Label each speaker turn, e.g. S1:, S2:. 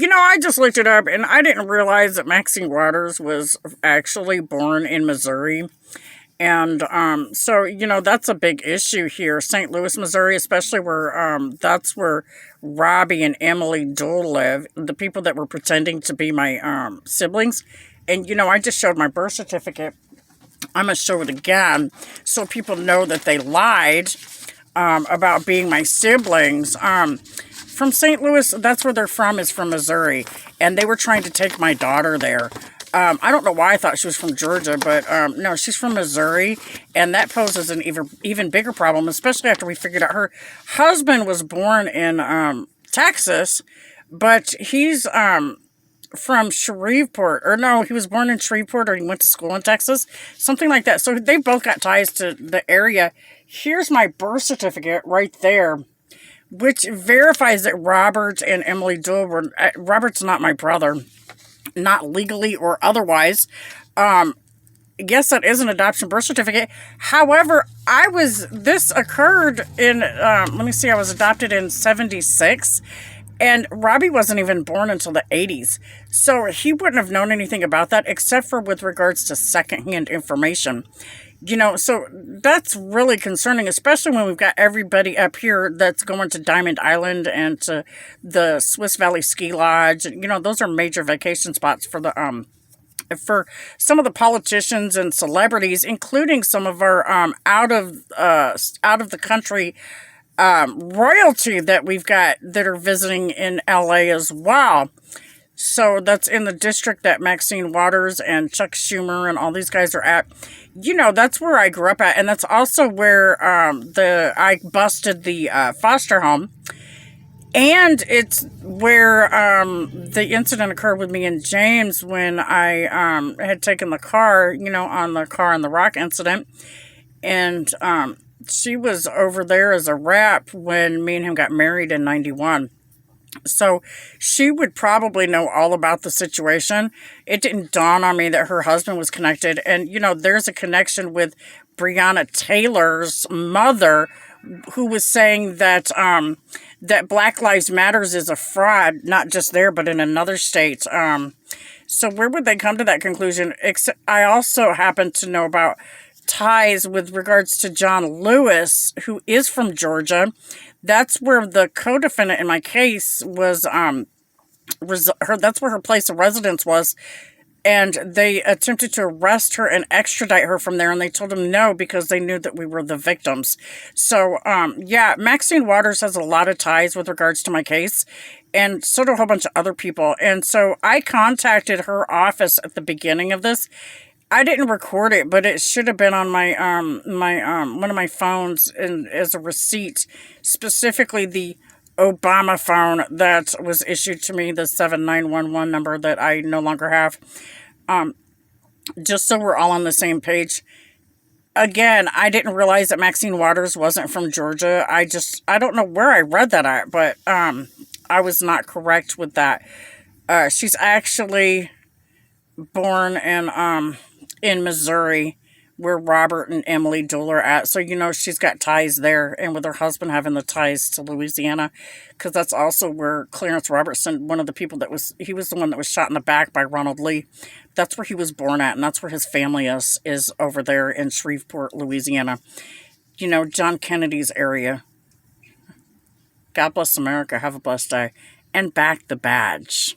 S1: I just looked it up and I didn't realize that Maxine Waters was actually born in Missouri. And so, that's a big issue here. St. Louis, Missouri, especially where that's where Robbie and Emily Dole live, the people that were pretending to be my siblings. And, I just showed my birth certificate. I'm going to show it again so people know that they lied about being my siblings. From St. Louis, that's where they're from, is from Missouri. And they were trying to take my daughter there. I don't know why I thought she was from Georgia, but no, she's from Missouri. And that poses an even bigger problem, especially after we figured out her husband was born in Texas, but he's from Shreveport. Or no, he was born in Shreveport, or he went to school in Texas. Something like that. So they both got ties to the area. Here's my birth certificate right there, which verifies that Robert and Emily Dole were... Robert's not my brother, not legally or otherwise. Yes, that is an adoption birth certificate. However, this occurred in, let me see, I was adopted in 76, and Robbie wasn't even born until the 80s. So he wouldn't have known anything about that, except for with regards to secondhand information. So that's really concerning, especially when we've got everybody up here that's going to Diamond Island and to the Swiss Valley Ski Lodge. Those are major vacation spots for for some of the politicians and celebrities, including some of our out of the country royalty that we've got that are visiting in LA as well. So that's in the district that Maxine Waters and Chuck Schumer and all these guys are at. That's where I grew up at. And that's also where I busted the foster home. And it's where the incident occurred with me and James when I had taken the car, on the car on the rock incident. And she was over there as a rep when me and him got married in 91. So she would probably know all about the situation. It didn't dawn on me that her husband was connected. And, there's a connection with Breonna Taylor's mother, who was saying that that Black Lives Matters is a fraud, not just there, but in another state. So where would they come to that conclusion? Except I also happen to know about ties with regards to John Lewis, who is from Georgia. That's where the co-defendant in my case was, that's where her place of residence was. And they attempted to arrest her and extradite her from there. And they told them no, because they knew that we were the victims. So, yeah, Maxine Waters has a lot of ties with regards to my case. And so do a whole bunch of other people. And so I contacted her office at the beginning of this. I didn't record it, but it should have been on my one of my phones as a receipt, specifically the Obama phone that was issued to me, the 7911 number that I no longer have. Just so we're all on the same page. Again, I didn't realize that Maxine Waters wasn't from Georgia. I don't know where I read that at, but I was not correct with that. She's actually born in Missouri, where Robert and Emily Dole are at. So, she's got ties there, and with her husband having the ties to Louisiana, because that's also where Clarence Robertson, one of the people he was the one that was shot in the back by Ronald Lee. That's where he was born at, and that's where his family is over there in Shreveport, Louisiana. John Kennedy's area. God bless America. Have a blessed day. And back the badge.